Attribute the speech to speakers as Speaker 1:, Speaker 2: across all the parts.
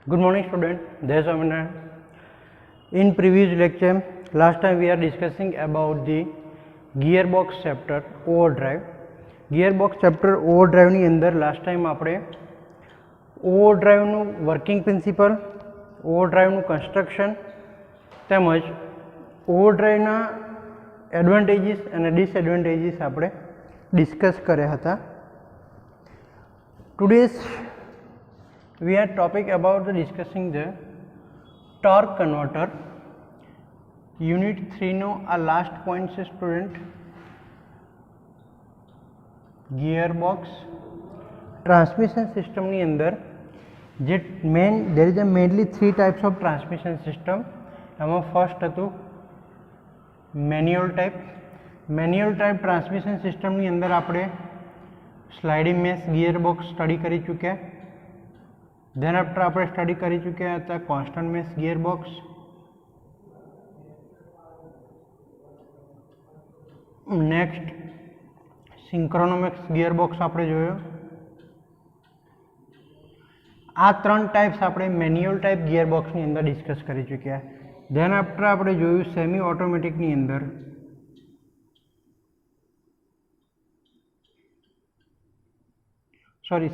Speaker 1: Good morning student, Jai Swaminarayan. In previous lecture, last time we are discussing about the gearbox chapter overdrive. Gearbox chapter overdrive ની અંદર last time આપણે overdrive નું working principle, overdrive નું construction તેમજ overdrive ના advantages અને disadvantages આપણે discuss કર્યા હતા. Today's we are topic about the discussing the torque converter. Unit 3 નો આ last point છે student. Gearbox transmission system ની અંદર જે there is a mainly three types of transmission system. એમાં first હતું manual type transmission system ની અંદર આપણે sliding mesh gearbox સ્ટડી કરી ચૂક્યા. then after આપણે સ્ટડી કરી ચૂક્યા હતા constant mesh gearbox. next synchronous gearbox આપણે જોયો. આ ત્રણ ટાઈપ્સ આપણે મેન્યુઅલ ટાઈપ ગિયરબોક્સની અંદર ડિસ્કસ કરી ચૂક્યા. then after આપણે જોયું સેમી ઓટોમેટિકની અંદર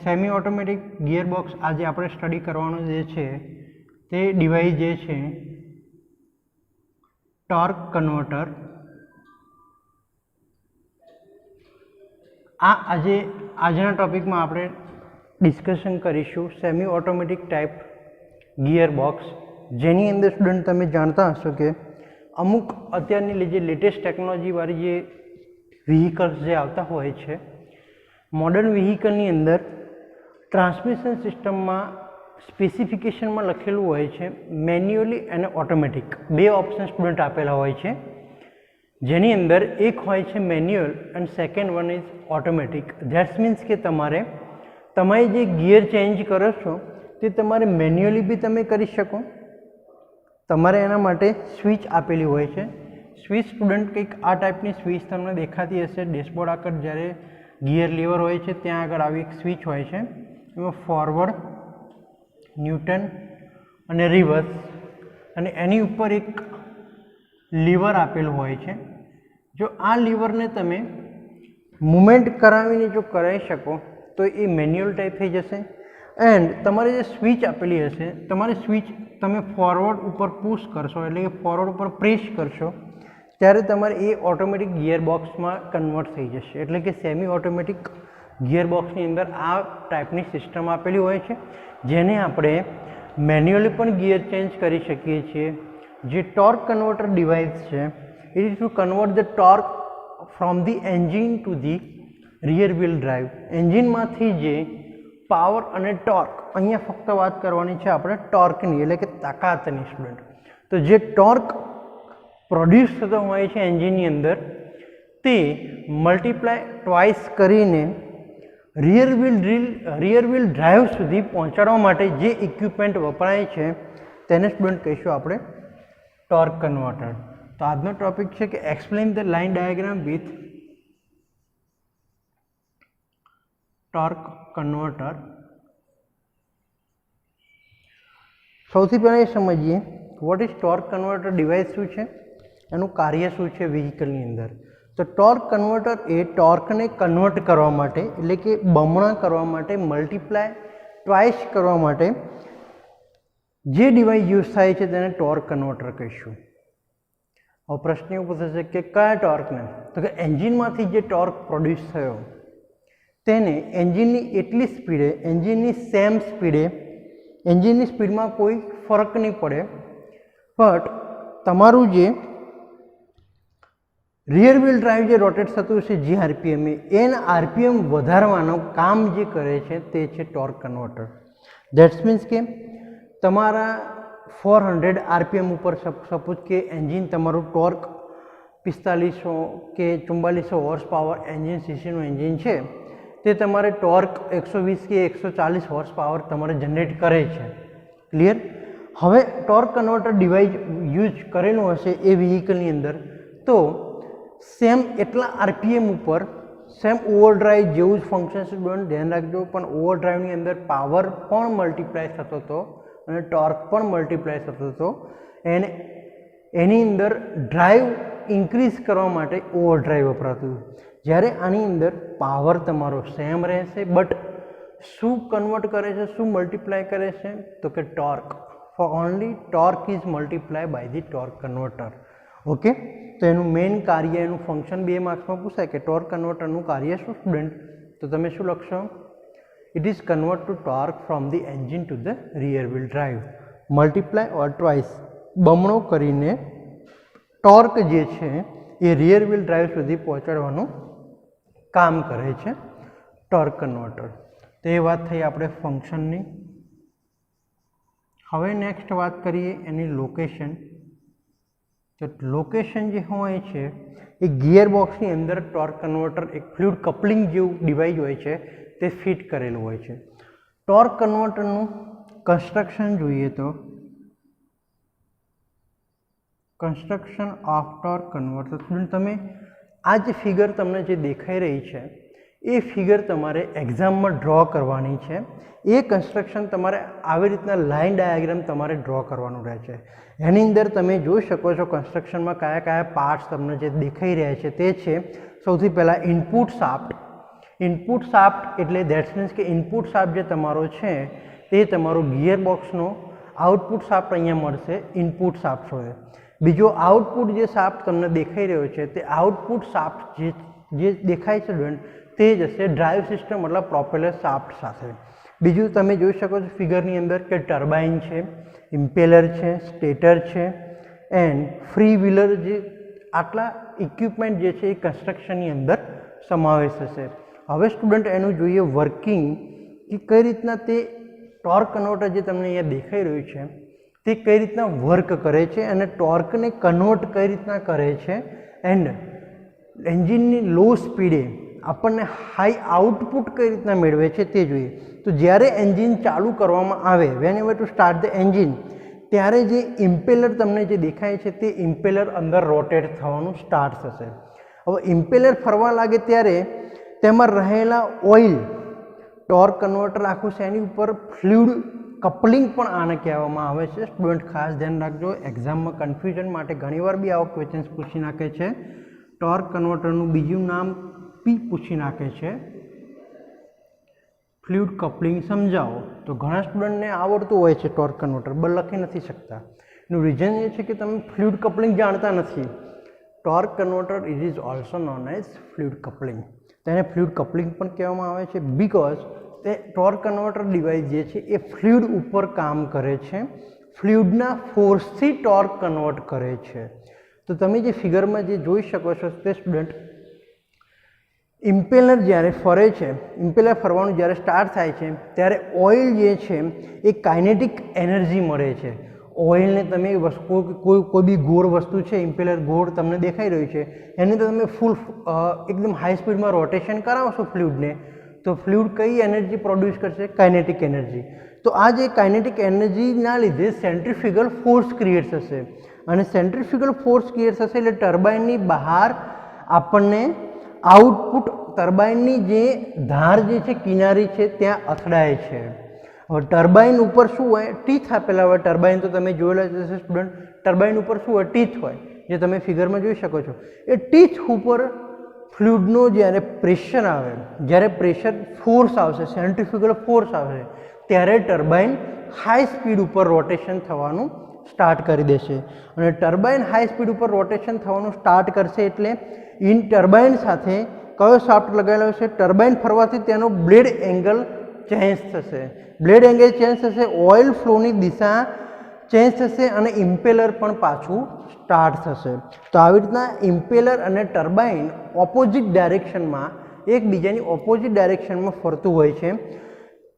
Speaker 1: સેમી ઓટોમેટિક ગિયરબોક્સ આજે આપણે સ્ટડી કરવાનો જે છે તે ડિવાઇસ જે છે ટોર્ક કન્વર્ટર. આજના ટોપિકમાં આપણે ડિસ્કશન કરીશું સેમી ઓટોમેટિક ટાઈપ ગિયરબોક્સ, જેની અંદર સ્ટુડન્ટ તમે જાણતા હશો કે અમુક અત્યારની જે લેટેસ્ટ ટેકનોલોજીવાળી જે વ્હીકલ્સ જે આવતા હોય છે, મોડર્ન વ્હીકલની અંદર ટ્રાન્સમિશન સિસ્ટમમાં સ્પેસિફિકેશનમાં લખેલું હોય છે મેન્યુઅલી અને ઓટોમેટિક, બે ઓપ્શન સ્ટુડન્ટ આપેલા હોય છે, જેની અંદર એક હોય છે મેન્યુઅલ અને second one is automatic. That's means કે તમે જે ગિયર ચેન્જ કરો છો તે તમારે મેન્યુઅલી બી તમે કરી શકો. તમારે એના માટે સ્વિચ આપેલી હોય છે. સ્વિચ સ્ટુડન્ટ કંઈક આ ટાઈપની સ્વિચ તમને દેખાતી હશે ડેશબોર્ડ આગળ. જ્યારે ગિયર લીવર હોય છે ત્યાં આગળ આવી એક સ્વિચ હોય છે, એમાં ફોરવર્ડ, ન્યૂટન અને રિવર્સ, અને એની ઉપર એક લીવર આપેલું હોય છે. જો આ લીવરને તમે મુવમેન્ટ કરાવીને જો કરાવી શકો તો એ મેન્યુઅલ ટાઈપ થઈ જશે. એન્ડ તમારે જે સ્વિચ આપેલી હશે, તમારે સ્વિચ તમે ફોરવર્ડ ઉપર પુશ કરશો એટલે કે ફોરવર્ડ ઉપર પ્રેસ કરશો ત્યારે તમારે એ ઓટોમેટિક ગિયરબોક્સમાં કન્વર્ટ થઈ જશે. એટલે કે સેમી ઓટોમેટિક ગિયરબોક્સની અંદર આ ટાઈપની સિસ્ટમ આપેલી હોય છે, જેને આપણે મેન્યુઅલી પણ ગિયર ચેન્જ કરી શકીએ છીએ. જે ટોર્ક કન્વર્ટર ડિવાઇસ છે, it is to convert the torque from the engine to the rear wheel drive. એન્જિનમાંથી જે પાવર અને ટોર્ક, અહીંયા ફક્ત વાત કરવાની છે આપણે ટોર્કની એટલે કે તાકાતની સ્ટુડન્ટ. તો જે ટોર્ક પ્રોડ્યુસ થતો હોય છે એન્જિનની અંદર તે મલ્ટીપ્લાય ટ્વાઇસ કરીને રિયર વ્હીલ ડ્રાઈવ સુધી પહોંચાડવા માટે જે ઇક્વિપમેન્ટ વપરાય છે તેને સ્ટુડન્ટ કહીશું આપણે ટોર્ક કન્વર્ટર. તો આજનો ટોપિક છે કે explain the line diagram with torque converter. સૌથી પહેલાં એ સમજીએ what is torque converter device શું છે, એનું કાર્ય શું છે વ્હીકલની અંદર. તો ટોર્ક કન્વર્ટર એ ટોર્કને કન્વર્ટ કરવા માટે એટલે કે બમણા કરવા માટે, મલ્ટીપ્લાય ટ્વાઇસ કરવા માટે જે ડિવાઇસ યુઝ થાય છે તેને ટોર્ક કન્વર્ટર કહીશું. હવે પ્રશ્ન એવો પૂછે છે કે કયા ટોર્કને? તો કે એન્જિનમાંથી જે ટોર્ક પ્રોડ્યુસ થયો તેને એન્જિનની એટલી સ્પીડે, એન્જિનની સેમ સ્પીડે, એન્જિનની સ્પીડમાં કોઈ ફરક નહીં પડે, બટ તમારું જે રિયર વ્હીલ ડ્રાઈવ જે રોટેટ થતું છે જે આરપીએમ, એના આરપીએમ વધારવાનું કામ જે કરે છે તે છે ટોર્ક કન્વર્ટર. ધેટ્સ મીન્સ કે તમારા 400 આરપીએમ ઉપર સપોઝ કે એન્જિન તમારું ટોર્ક 4500 કે 4400 હોર્સ પાવર એન્જિન સીસીનું એન્જિન છે, તે તમારે ટોર્ક 120 કે 140 હોર્સ પાવર તમારે જનરેટ કરે છે. ક્લિયર? હવે ટોર્ક કન્વર્ટર ડિવાઇસ યુઝ કરેલું હશે એ વ્હીકલની અંદર તો સેમ એટલા આરપીએમ ઉપર સેમ ઓવરડ્રાઈવ જેવું જ ફંક્શન સ્ટુડન્ટ ધ્યાન રાખજો, પણ ઓવરડ્રાઈવની અંદર પાવર પણ મલ્ટીપ્લાય થતો હતો અને ટોર્ક પણ મલ્ટીપ્લાય થતો હતો, અને એની અંદર ડ્રાઈવ ઇન્ક્રીઝ કરવા માટે ઓવરડ્રાઈવ વપરાતું હતું. જ્યારે આની અંદર પાવર તમારો સેમ રહેશે, બટ શું કન્વર્ટ કરે છે, શું મલ્ટીપ્લાય કરે છે, તો કે torque. For only torque is multiply by the torque converter. Okay, તો એનું મેઇન કાર્ય, એનું ફંક્શન 2 માર્ક્સમાં પૂછાય કે ટોર્ક કન્વર્ટરનું કાર્ય શું સ્ટુડન્ટ, તો તમે શું લખશો? It is convert to torque from the engine to the rear wheel drive. Multiply or twice, બમણો કરીને ટોર્ક જે છે એ રિયર વ્હીલ ડ્રાઈવ સુધી પહોંચાડવાનું કામ કરે છે ટોર્ક કન્વર્ટર. તો એ વાત થઈ આપણે ફંક્શનની. હવે નેક્સ્ટ વાત કરીએ એની લોકેશન. તો લોકેશન જે હોય છે એ ગિયર બોક્સની અંદર ટોર્ક કન્વર્ટર એક ફ્લુઇડ કપલિંગ જેવું ડિવાઇસ હોય છે તે ફિટ કરેલું હોય છે. ટોર્ક કન્વર્ટરનું કન્સ્ટ્રક્શન જોઈએ તો કન્સ્ટ્રક્શન ઓફ ટોર્ક કન્વર્ટર, તમે આ જે ફિગર તમને જે દેખાઈ રહી છે એ ફિગર તમારે એક્ઝામમાં ડ્રો કરવાની છે. એ કન્સ્ટ્રક્શન તમારે આવી રીતના લાઇન ડાયાગ્રામ તમારે ડ્રો કરવાનું રહે છે. એની અંદર તમે જોઈ શકો છો કન્સ્ટ્રક્શનમાં કયા કયા પાર્ટ્સ તમને જે દેખાઈ રહ્યા છે તે છે સૌથી પહેલાં ઇનપુટ શાફ્ટ. ઇનપુટ શાફ્ટ એટલે દેટ્સ મીન્સ કે ઇનપુટ શાફ્ટ જે તમારો છે તે તમારો ગિયર બોક્સનો આઉટપુટ શાફ્ટ અહીંયા મળશે ઇનપુટ શાફ્ટ હોય. બીજો આઉટપુટ જે શાફ્ટ તમને દેખાઈ રહ્યો છે તે આઉટપુટ શાફ્ટ જે દેખાય છે સ્ટુડન્ટ તે જ હશે ડ્રાઈવ સિસ્ટમ મતલબ પ્રોપેલર શાફ્ટ સાથે. બીજું તમે જોઈ શકો છો ફિગરની અંદર કે ટર્બાઇન છે, ઇમ્પેલર છે, સ્ટેટર છે એન્ડ ફ્રી વ્હીલર, જે આટલા ઇક્વિપમેન્ટ જે છે એ કન્સ્ટ્રક્શનની અંદર સમાવેશ થશે. હવે સ્ટુડન્ટ એનું જોઈએ વર્કિંગ, કે કઈ રીતના તે ટોર્ક કન્વર્ટર જે તમને અહીંયા દેખાઈ રહ્યું છે તે કઈ રીતના વર્ક કરે છે અને ટોર્કને કન્વર્ટ કઈ રીતના કરે છે એન્ડ એન્જિનની લો સ્પીડે આપણને હાઈ આઉટપુટ કઈ રીતના મેળવે છે તે જોઈએ. તો જ્યારે એન્જિન ચાલુ કરવામાં આવે, whenever to start the engine, ત્યારે જે ઇમ્પેલર તમને જે દેખાય છે તે ઇમ્પેલર અંદર રોટેટ થવાનું સ્ટાર્ટ થશે. હવે ઇમ્પેલર ફરવા લાગે ત્યારે તેમાં રહેલા ઓઇલ, ટોર્ક કન્વર્ટર આખું છે એની ઉપર ફ્લુઇડ કપલિંગ પણ આને કહેવામાં આવે છે. સ્ટુડન્ટ ખાસ ધ્યાન રાખજો, એક્ઝામમાં કન્ફ્યુઝન માટે ઘણીવાર બી આવો ક્વેશ્ચન્સ પૂછી નાખે છે. ટોર્ક કન્વર્ટરનું બીજું નામ પી પૂછી નાખે છે, ફ્લુઇડ કપલિંગ સમજાવો. તો ઘણા સ્ટુડન્ટને આવડતું હોય છે ટોર્ક કન્વર્ટર, પણ લખી નથી શકતા. એનું રીઝન એ છે કે તમે ફ્લુઇડ કપલિંગ જાણતા નથી. Torque converter it is also known as fluid coupling. તેને ફ્લુઇડ કપલિંગ પણ કહેવામાં આવે છે બીકોઝ તે ટોર્ક કન્વર્ટર ડિવાઇસ જે છે એ ફ્લુઇડ ઉપર કામ કરે છે, ફ્લુઇડના ફોર્સથી ટોર્ક કન્વર્ટ કરે છે. તો તમે જે ફિગરમાં જે જોઈ શકો છો તે સ્ટુડન્ટ, ઇમ્પેલર જ્યારે ફરે છે, ઇમ્પેલર ફરવાનું જ્યારે સ્ટાર્ટ થાય છે ત્યારે ઓઇલ જે છે એ કાઇનેટિક એનર્જી મળે છે. ઓઇલને તમે કોઈ બી ગોળ વસ્તુ છે, ઇમ્પેલર ગોળ તમને દેખાઈ રહ્યું છે, એને તમે ફૂલ એકદમ હાઈ સ્પીડમાં રોટેશન કરાવશો ફ્લુઇડને, તો ફ્લુઇડ કઈ એનર્જી પ્રોડ્યુસ કરશે? Kinetic energy. તો આ જે કાઇનેટિક એનર્જીના લીધે સેન્ટ્રીફ્યુગલ ફોર્સ ક્રિએટ થશે, અને સેન્ટ્રીફ્યુગલ ફોર્સ ક્રિએટ થશે એટલે ટર્બાઇનની બહાર આપણને આઉટપુટ, ટર્બાઇનની જે ધાર જે છે કિનારી છે ત્યાં અથડાય છે. હવે ટર્બાઇન ઉપર શું હોય? ટીથ આપેલા હોય. ટર્બાઇન તો તમે જોયેલા જશે સ્ટુડન્ટ, ટર્બાઇન ઉપર શું હોય? ટીથ હોય, જે તમે ફિગરમાં જોઈ શકો છો. એ ટીથ ઉપર ફ્લુઇડનો જ્યારે પ્રેશર આવે, જ્યારે પ્રેશર ફોર્સ આવશે, સેન્ટ્રીફ્યુગલ ફોર્સ આવશે, ત્યારે ટર્બાઇન હાઈ સ્પીડ ઉપર રોટેશન થવાનું સ્ટાર્ટ કરી દેશે. અને ટર્બાઇન હાઈ સ્પીડ ઉપર રોટેશન થવાનું સ્ટાર્ટ કરશે એટલે ઇન ટર્બાઇન સાથે કયો શાફ્ટ લગાવેલો છે? ટર્બાઇન ફરવાથી તેનો બ્લેડ એંગલ ચેન્જ થશે. બ્લેડ એંગલ ચેન્જ થશે, ઓઇલ ફ્લોની દિશા ચેન્જ થશે અને ઇમ્પેલર પણ પાછું સ્ટાર્ટ થશે. તો આવી રીતના ઇમ્પેલર અને ટર્બાઇન ઓપોઝિટ ડાયરેક્શનમાં, એકબીજાની ઓપોઝિટ ડાયરેક્શનમાં ફરતું હોય છે.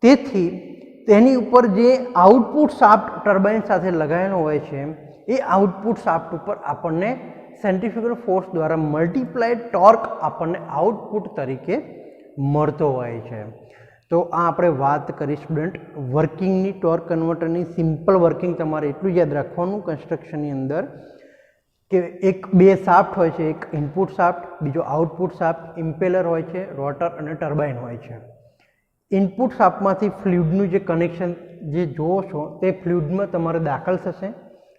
Speaker 1: તેથી તેની ઉપર જે આઉટપુટ શાફ્ટ ટર્બાઇન સાથે લગાવેલો હોય છે એ આઉટપુટ શાફ્ટ ઉપર આપણને સેન્ટ્રીફ્યુગલ ફોર્સ દ્વારા મલ્ટીપ્લાઇડ ટોર્ક આપણને આઉટપુટ તરીકે મળતો હોય છે. તો આ આપણે વાત કરી સ્ટુડન્ટ વર્કિંગની, ટોર્ક કન્વર્ટરની સિમ્પલ વર્કિંગ તમારે એટલું યાદ રાખવાનું કન્સ્ટ્રક્શનની અંદર કે બે શાફ્ટ હોય છે, એક ઇનપુટ શાફ્ટ, બીજો આઉટપુટ શાફ્ટ, ઇમ્પેલર હોય છે, રોટર અને ટર્બાઇન હોય છે. ઇનપુટ શાફ્ટમાંથી ફ્લુઇડનું જે કનેક્શન જે જોવો છો તે ફ્લુઇડમાં તમારે દાખલ થશે.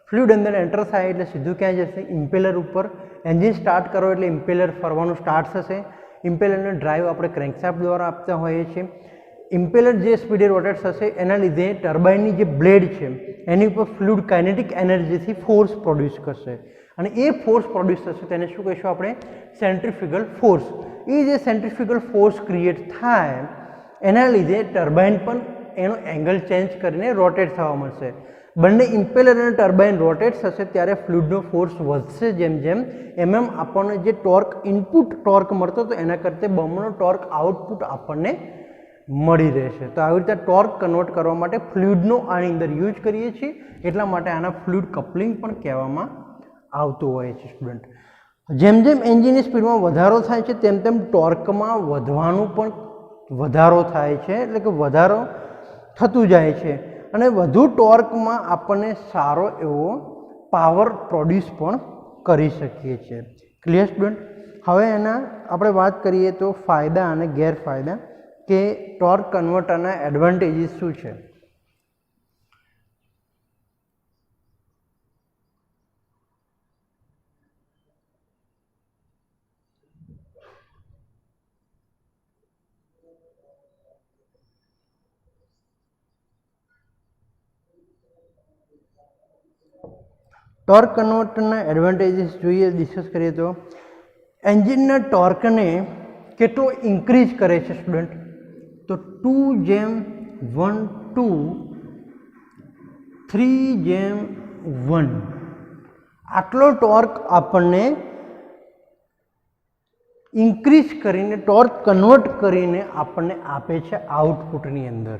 Speaker 1: ફ્લુઇડ અંદર એન્ટર થાય એટલે સીધું ક્યાં જશે? ઇમ્પેલર ઉપર. એન્જિન સ્ટાર્ટ કરો એટલે ઇમ્પેલર ફરવાનું સ્ટાર્ટ થશે. ઇમ્પેલરને ડ્રાઈવ આપણે ક્રેન્કશાફ્ટ દ્વારા આપતા હોઈએ છીએ. ઇમ્પેલર જે સ્પીડે રોટેટ થશે એના લીધે ટર્બાઇનની જે બ્લેડ છે એની ઉપર ફ્લુઇડ કાઇનેટિક એનર્જીથી ફોર્સ પ્રોડ્યુસ કરશે અને એ ફોર્સ પ્રોડ્યુસ થશે તેને શું કહીશું આપણે? Centrifugal force. એ જે સેન્ટ્રીફ્યુગલ ફોર્સ ક્રિએટ થાય એના લીધે ટર્બાઇન પણ એનો એંગલ ચેન્જ કરીને રોટેટ થવા મળશે. બંને ઇમ્પેલર અને ટર્બાઇન રોટેટ થશે ત્યારે ફ્લુઇડનો ફોર્સ વધશે. જેમ જેમ આપણને જે ટોર્ક ઇનપુટ ટોર્ક મળતો હતો એના કરતાં બમણો ટોર્ક આઉટપુટ આપણને મળી રહેશે. તો આવી રીતે ટોર્ક કન્વર્ટ કરવા માટે ફ્લુઇડનો આની અંદર યુઝ કરીએ છીએ. એટલા માટે આના ફ્લુઇડ કપલિંગ પણ કહેવામાં આવતું હોય છે સ્ટુડન્ટ. જેમ જેમ એન્જિનની સ્પીડમાં વધારો થાય છે તેમ તેમ ટોર્કમાં વધવાનું પણ વધારો થાય છે, એટલે કે વધારો થતું જાય છે અને વધુ ટોર્કમાં આપણને સારો એવો પાવર પ્રોડ્યુસ પણ કરી શકીએ છીએ. Clear student? હવે એના આપણે વાત કરીએ તો ફાયદા અને ગેરફાયદા કે ટોર્ક કન્વર્ટરના એડવાન્ટેજીસ શું છે. ટોર્ક કન્વર્ટરના એડવાન્ટેજીસ જોઈએ, ડિસ્કસ કરીએ તો એન્જિનના ટોર્કને કેટલો ઇન્ક્રીઝ કરે છે સ્ટુડન્ટ? તો 2:1 આટલો ટોર્ક આપણને ઇન્ક્રીઝ કરીને ટોર્ક કન્વર્ટ કરીને આપણને આપે છે આઉટપુટની અંદર.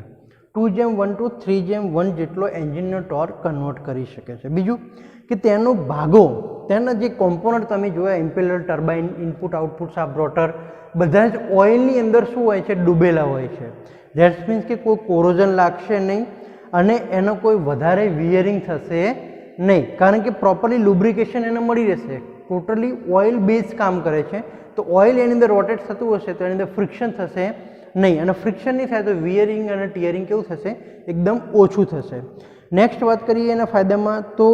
Speaker 1: 2:1 3:1 જેટલો એન્જિનનો ટોર્ક કન્વર્ટ કરી શકે છે. બીજું કે તેનો ભાગો, તેના જે કોમ્પોનન્ટ તમે જોયા impeller, turbine, input output shaft, rotor બધા જ ઓઇલની અંદર શું હોય છે? ડૂબેલા હોય છે. ધેટ્સ મીન્સ કે કોઈ કોરોઝન લાગશે નહીં અને એનો કોઈ વધારે વિયરિંગ થશે નહીં, કારણ કે પ્રોપરલી લુબ્રિકેશન એને મળી રહેશે. ટોટલી ઓઇલ બેઝ કામ કરે છે તો ઓઇલ એની અંદર રોટેટ થતું હશે તો એની અંદર ફ્રિક્શન થશે નહીં અને ફ્રિક્શન નહીં થાય તો વિયરિંગ અને ટીયરિંગ કેવું થશે? એકદમ ઓછું થશે. નેક્સ્ટ વાત કરીએ એના ફાયદામાં તો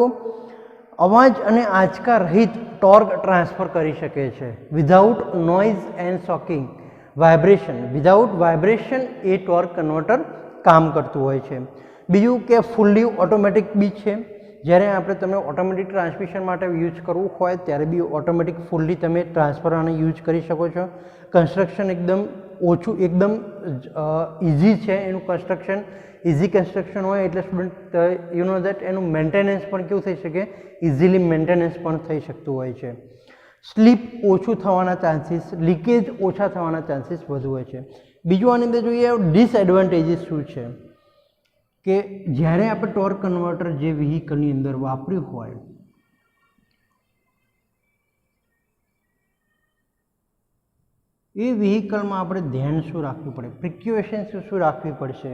Speaker 1: અવાજ અને આંચકા રહિત ટોર્ક ટ્રાન્સફર કરી શકે છે. Without noise and shocking vibration, without vibration A torque converter કામ કરતું હોય છે. બીજું કે ફૂલ્લી ઓટોમેટિક બી છે. જ્યારે આપણે તમે ઓટોમેટિક ટ્રાન્સમિશન માટે યુઝ કરવું હોય ત્યારે બી ઓટોમેટિક ફૂલ્લી તમે ટ્રાન્સફર આને યુઝ કરી શકો છો. કન્સ્ટ્રક્શન એકદમ ઓછું, એકદમ ઇઝી છે એનું કન્સ્ટ્રક્શન. ઇઝી કન્સ્ટ્રક્શન હોય એટલે સ્ટુડન્ટ યુ નો દેટ એનું મેન્ટેનન્સ પણ કેવું થઈ શકે? ઇઝીલી મેન્ટેનન્સ પણ થઈ શકતું હોય છે. સ્લીપ ઓછું થવાના ચાન્સીસ, લીકેજ ઓછા થવાના ચાન્સીસ વધુ હોય છે. બીજું આની અંદર જોઈએ ડિસએડવાન્ટેજીસ શું છે કે જ્યારે આપણે ટોર્ક કન્વર્ટર જે વ્હીકલની અંદર વાપર્યું હોય એ વ્હીકલમાં આપણે ધ્યાન શું રાખવું પડે? પ્રિક્યુએશન્સ શું રાખવી પડશે?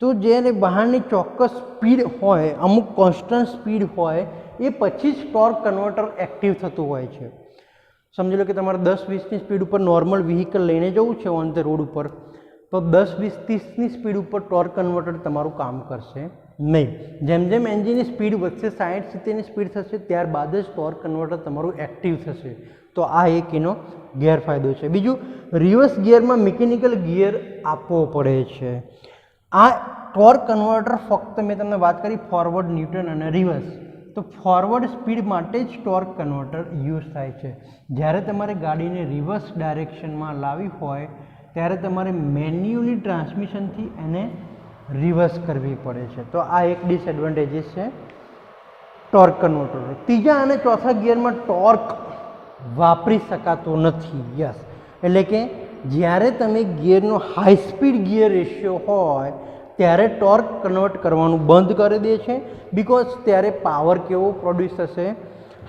Speaker 1: તો જ્યારે બહારની ચોક્કસ સ્પીડ હોય, અમુક કોન્સ્ટન્ટ સ્પીડ હોય એ પછી જ ટોર્ક કન્વર્ટર એક્ટિવ થતું હોય છે. સમજી લો કે તમારે 10-20ની સ્પીડ ઉપર નોર્મલ વ્હીકલ લઈને જવું છે ઓન ધ રોડ ઉપર, તો 10-20-30ની સ્પીડ ઉપર ટોર્ક કન્વર્ટર તમારું કામ કરશે નહીં. જેમ જેમ એન્જિનની સ્પીડ વધશે, 60-70ની સ્પીડ થશે ત્યારબાદ જ ટોર્ક કન્વર્ટર તમારું એક્ટિવ થશે. તો આ એક એનો ગેરફાયદો છે. બીજું, રિવર્સ ગિયરમાં મિકેનિકલ ગિયર આપવો પડે છે. આ ટોર્ક કન્વર્ટર ફક્ત મેં તમને વાત કરી ફોરવર્ડ, ન્યુટ્રલ અને રિવર્સ, તો ફોરવર્ડ સ્પીડ માટે જ ટોર્ક કન્વર્ટર યુઝ થાય છે. જ્યારે તમારે ગાડીને રિવર્સ ડાયરેક્શનમાં લાવવી હોય ત્યારે તમારે મેન્યુઅલી ટ્રાન્સમિશનથી એને રિવર્સ કરવી પડે છે. તો આ એક ડિસએડવાન્ટેજીસ છે ટોર્ક કન્વર્ટર. ત્રીજા અને ચોથા ગિયરમાં ટોર્ક વાપરી શકાતો નથી. યસ, એટલે કે જ્યારે તમે ગિયરનો હાઈ સ્પીડ ગિયર રેશિયો હોય ત્યારે ટોર્ક કન્વર્ટ કરવાનું બંધ કરી દે છે, બિકોઝ ત્યારે પાવર કેવો પ્રોડ્યુસ થશે?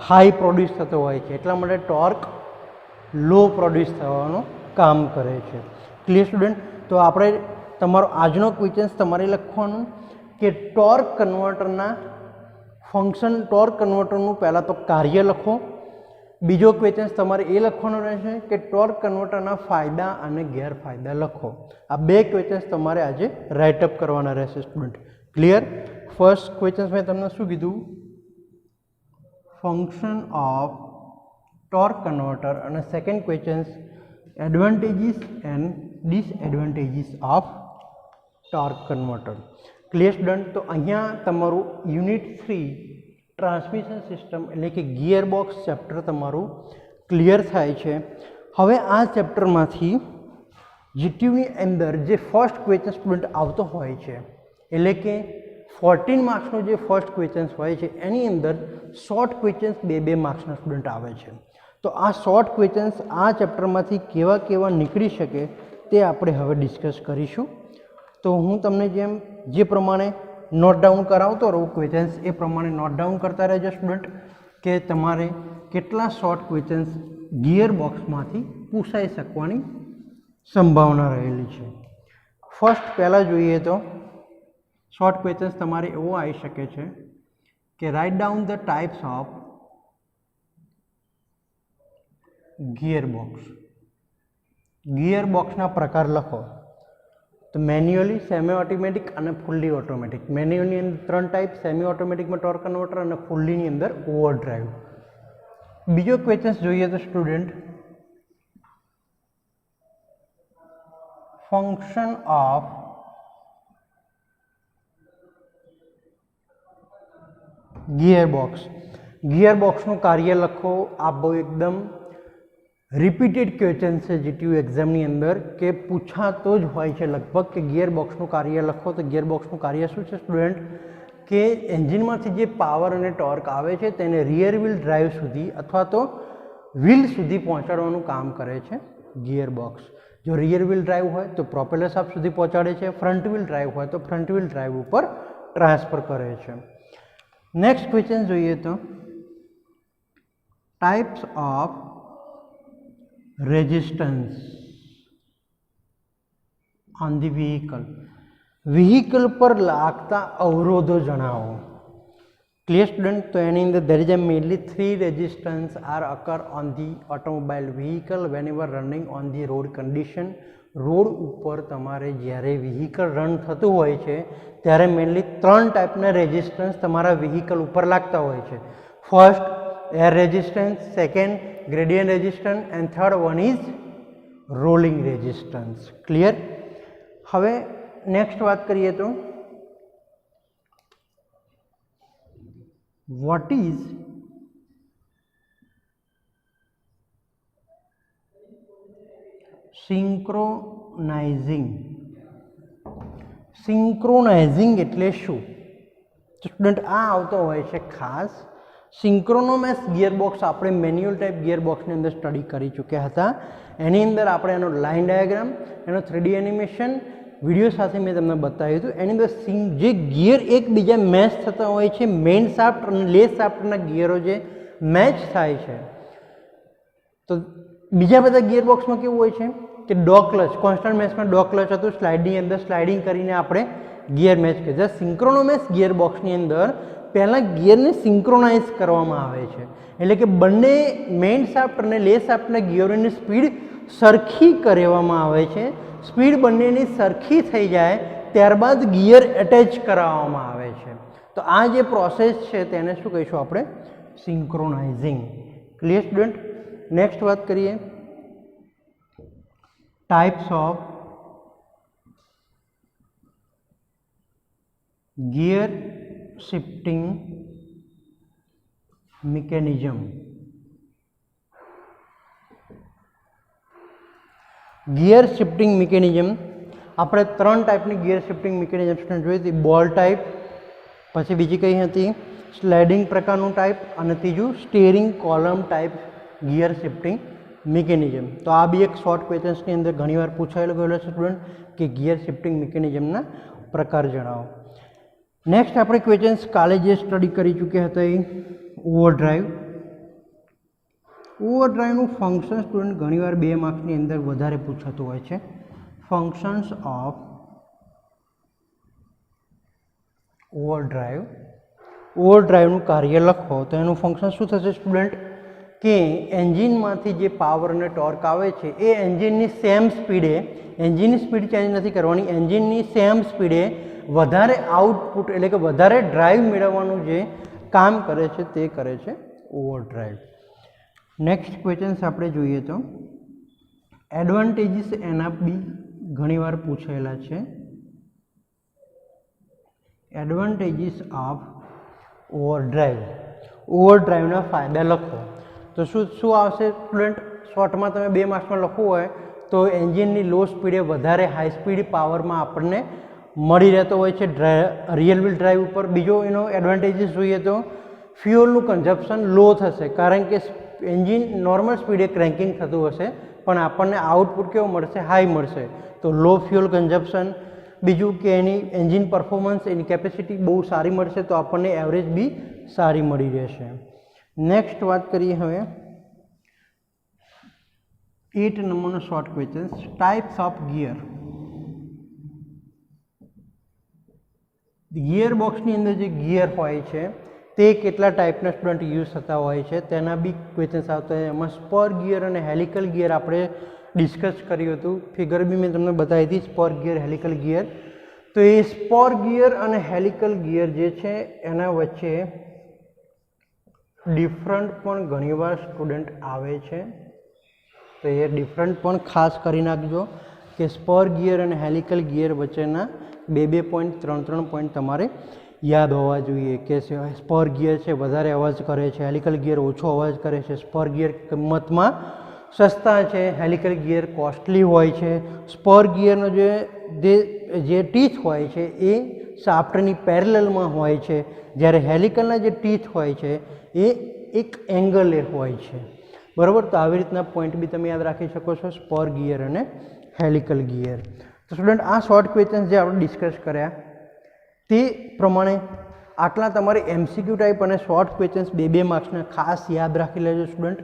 Speaker 1: હાઈ પ્રોડ્યુસ થતો હોય છે. એટલા માટે ટોર્ક લો પ્રોડ્યુસ થવાનું કામ કરે છે. Clear student? તો આપણે તમારો આજનો ક્વેશ્ચન્સ તમારે લખવાનું કે ટોર્ક કન્વર્ટરના ફંક્શન, ટોર્ક કન્વર્ટરનું પહેલાં તો કાર્ય લખો, બીજો ક્વેશ્ચન તમારે એ લખવાનો રહેશે કે ટોર્ક કન્વર્ટરના ફાયદા અને ગેરફાયદા લખો. આ બે ક્વેશ્ચન્સ તમારે આજે રાઇટઅપ કરવાના રહેશે સ્ટુડન્ટ. ક્લિયર? ફર્સ્ટ ક્વેશ્ચન મેં તમને શું કીધું? ફંક્શન ઓફ ટોર્ક કન્વર્ટર, અને second question advantages and disadvantages of torque converter. Clear student? તો અહીંયા તમારું યુનિટ 3 ટ્રાન્સમિશન સિસ્ટમ એટલે કે ગિયર બોક્સ ચેપ્ટર તમારું ક્લિયર થાય છે. હવે આ ચેપ્ટરમાંથી જીટીયુની અંદર જે ફર્સ્ટ ક્વેશ્ચન સ્ટુડન્ટ આવતો હોય છે, એટલે કે 14 માર્ક્સનો જે ફર્સ્ટ ક્વેશ્ચન્સ હોય છે એની અંદર શોર્ટ ક્વેશ્ચન્સ 2 માર્ક્સના સ્ટુડન્ટ આવે છે. તો આ શોર્ટ ક્વેશ્ચન્સ આ ચેપ્ટરમાંથી કેવા કેવા નીકળી શકે તે આપણે હવે ડિસ્કસ કરીશું. તો હું તમને જે પ્રમાણે નોટ ડાઉન કરાવતો રહું ક્વેશ્ચન્સ, એ પ્રમાણે નોટ ડાઉન કરતા રહેજો સ્ટુડન્ટ, કે તમારે કેટલા શોર્ટ ક્વેશ્ચન્સ ગિયર બોક્સમાંથી પૂછાઈ શકવાની સંભાવના રહેલી છે. ફર્સ્ટ પહેલાં જોઈએ તો શોર્ટ ક્વેશ્ચન્સ તમારે એવો આવી શકે છે કે write down the types of gear box. Gear બોક્સના પ્રકાર લખો. તો મેન્યુઅલી, સેમી ઓટોમેટિક અને ફુલ્લી ઓટોમેટિક. મેન્યુઅલની અંદર 3 ટાઈપ, સેમી ઓટોમેટિકમાં ટોર્ક કન્વર્ટર અને ફુલ્લીની અંદર ઓવરડ્રાઈવ. બીજો ક્વેશ્ચન જોઈએ તો student function of gear box. Gear બોક્સનું કાર્ય લખો. આ બહુ એકદમ રિપીટેડ ક્વેશ્ચન છે જીટીયુ એક્ઝામની અંદર, કે પૂછાતો જ હોય છે લગભગ, કે ગિયર બોક્સનું કાર્ય લખો. તો ગિયર બોક્સનું કાર્ય શું છે સ્ટુડન્ટ? કે એન્જિનમાંથી જે પાવર અને ટોર્ક આવે છે તેને રિયર વ્હીલ ડ્રાઈવ સુધી અથવા તો વ્હીલ સુધી પહોંચાડવાનું કામ કરે છે ગિયર બોક્સ. જો રિયર વ્હીલ ડ્રાઈવ હોય તો પ્રોપેલર શાફ્ટ સુધી પહોંચાડે છે, ફ્રન્ટ વ્હીલ ડ્રાઈવ હોય તો ફ્રન્ટ વ્હીલ ડ્રાઈવ ઉપર ટ્રાન્સફર કરે છે. નેક્સ્ટ ક્વેશ્ચન જોઈએ તો types of resistance on the vehicle. Vehicle પર લાગતા અવરોધો જણાવો. Clear student? તો એની અંદર there is a mainly 3 resistance are occur on the automobile vehicle whenever running on the road condition. Road ઉપર તમારે જ્યારે વ્હીકલ રન થતું હોય છે ત્યારે મેનલી 3 ટાઈપના રેઝિસ્ટન્સ તમારા વ્હીકલ ઉપર લાગતા હોય છે. First air resistance, second gradient resistance and third one is rolling resistance. Clear? હવે નેક્સ્ટ વાત કરીએ તો વોટ ઇઝ સિંક્રોનાઇઝિંગ. સિંક્રોનાઇઝિંગ એટલે શું? સ્ટુડન્ટ આ આવતો હોય છે ખાસ. સિંક્રોનોમસ ગિયરબોક્સ આપણે મેન્યુઅલ ટાઈપ ગિયરબોક્સની અંદર સ્ટડી કરી ચૂક્યા હતા. એની અંદર આપણે એનો લાઇન ડાયાગ્રામ, એનો 3D એનિમેશન વિડીયો સાથે મેં તમને બતાવ્યું હતું. એની અંદર જે ગિયર એકબીજા મેચ થતા હોય છે, મેઇન શાફ્ટ અને લેસ શાફ્ટના ગિયરો જે મેચ થાય છે. તો બીજા બધા ગિયરબોક્સમાં કેવું હોય છે કે ડોગ ક્લચ, કોન્સ્ટન્ટ મેચમાં ડોગ ક્લચ હતું, સ્લાઇડની અંદર સ્લાઇડિંગ કરીને આપણે ગિયર મેચ કરીએ. જ્યારે સિંક્રોનોમસ ગિયરબોક્સની અંદર પહેલાં ગિયરને સિંક્રોનાઇઝ કરવામાં આવે છે, એટલે કે બંને મેઇન શાફ્ટ અને લેસ શાફ્ટના ગિયરોની સ્પીડ સરખી કરવામાં આવે છે. સ્પીડ બંનેની સરખી થઈ જાય ત્યારબાદ ગિયર એટેચ કરાવવામાં આવે છે. તો આ જે પ્રોસેસ છે તેને શું કહીશું આપણે? સિંક્રોનાઇઝિંગ. Clear student? નેક્સ્ટ વાત કરીએ types of gear shifting mechanism. Gear shifting mechanism આપણે 3 ટાઈપની ગિયર શિફ્ટિંગ મિકેનિઝમ જોઈ હતી. બોલ ટાઈપ, પછી બીજી કઈ હતી સ્લાઇડિંગ પ્રકારનું ટાઈપ, અને ત્રીજું steering column type gear shifting mechanism. તો આ બી એક શોર્ટ ક્વેશ્ચન્સની અંદર ઘણીવાર પૂછાયેલો ગયેલો છે સ્ટુડન્ટ, કે ગિયર શિફ્ટિંગ મિકેનિઝમના પ્રકાર જણાવો. નેક્સ્ટ આપણે ક્વેશ્ચન્સ કાલે જે સ્ટડી કરી ચૂક્યા હતા એ ઓવરડ્રાઈવ. ઓવરડ્રાઈવનું ફંક્શન સ્ટુડન્ટ ઘણીવાર 2 માર્ક્સની અંદર વધારે પૂછાતું હોય છે. Functions of ઓવરડ્રાઈવ. ઓવરડ્રાઈવનું કાર્ય લખો. તો એનું ફંક્શન શું થશે સ્ટુડન્ટ? કે એન્જિનમાંથી જે પાવર અને ટોર્ક આવે છે એ એન્જિનની સેમ સ્પીડે, એન્જિનની સ્પીડ ચેન્જ નથી કરવાની, એન્જિનની સેમ સ્પીડે વધારે આઉટપુટ એટલે કે વધારે ડ્રાઈવ મેળવવાનું જે કામ કરે છે તે કરે છે ઓવરડ્રાઈવ. નેક્સ્ટ ક્વેશ્ચન્સ આપણે જોઈએ તો એડવાન્ટેજીસ એના બી ઘણીવાર પૂછાયેલા છે. એડવાન્ટેજીસ ઓફ ઓવરડ્રાઈવ, ઓવરડ્રાઈવના ફાયદા લખો. તો શું આવશે સ્ટુડન્ટ? શોર્ટમાં તમે 2 માર્ક્સમાં લખવું હોય તો એન્જિનની લો સ્પીડે વધારે હાઈ સ્પીડ પાવરમાં આપણને મળી રહેતો હોય છે રિયલ વ્હીલ ડ્રાઈવ ઉપર. બીજો એનો એડવાન્ટેજીસ જોઈએ તો ફ્યુઅલનું કન્ઝપ્શન લો થશે, કારણ કે એન્જિન નોર્મલ સ્પીડે ક્રેન્કિંગ થતું હશે પણ આપણને આઉટપુટ કેવો મળશે? હાઈ મળશે, તો લો ફ્યુઅલ કન્ઝપ્શન. બીજું કે એની એન્જિન પરફોર્મન્સ, એની કેપેસિટી બહુ સારી મળશે, તો આપણને એવરેજ બી સારી મળી રહેશે. નેક્સ્ટ વાત કરીએ હવે 8 નંબરનો short question, types of gear. Gear બોક્સની અંદર જે ગિયર હોય છે તે કેટલા ટાઈપના સ્ટુડન્ટ યુઝ થતા હોય છે તેના બી ક્વેશ્ચન્સ આવતા હોય. એમાં સ્પર ગિયર અને હેલિકલ ગિયર આપણે ડિસ્કસ કર્યું હતું, ફિગર બી મેં તમને બતાવી હતી, સ્પર ગિયર, હેલિકલ ગિયર. તો એ સ્પર ગિયર અને હેલિકલ ગિયર જે છે એના વચ્ચે ડિફરન્ટ પણ ઘણીવાર સ્ટુડન્ટ આવે છે, તો એ ડિફરન્ટ પણ ખાસ કરી નાખજો કે સ્પર ગિયર અને હેલિકલ ગિયર વચ્ચેના 2 પોઈન્ટ 3 પોઈન્ટ તમારે યાદ હોવા જોઈએ કે સ્પર ગિયર છે વધારે અવાજ કરે છે, હેલિકલ ગિયર ઓછો અવાજ કરે છે. સ્પર ગિયર કિંમતમાં સસ્તા છે, હેલિકલ ગિયર કોસ્ટલી હોય છે. સ્પર ગિયરનો જે ટીથ હોય છે એ શાફ્ટની પેરેલલમાં હોય છે, જ્યારે હેલિકલના જે ટીથ હોય છે એ એક એંગલે હોય છે. બરાબર, તો આવી રીતના પોઈન્ટ બી તમે યાદ રાખી શકો છો, સ્પર ગિયર અને હેલિકલ ગિયર. તો સ્ટુડન્ટ આ શોર્ટ ક્વેશ્ચન્સ જે આપણે ડિસ્કસ કર્યા તે પ્રમાણે આટલા તમારે એમસીક્યુ ટાઈપ અને શોર્ટ ક્વેશ્ચન્સ 2 માર્ક્સના ખાસ યાદ રાખી લેજો સ્ટુડન્ટ.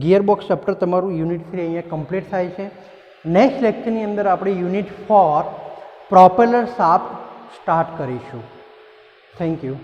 Speaker 1: ગિયરબોક્સ ચેપ્ટર તમારું યુનિટ 3 અહીંયા કમ્પ્લીટ થાય છે. નેક્સ્ટ લેક્ચરની અંદર આપણે યુનિટ 4 પ્રોપેલર શાફ્ટ સ્ટાર્ટ કરીશું. Thank you.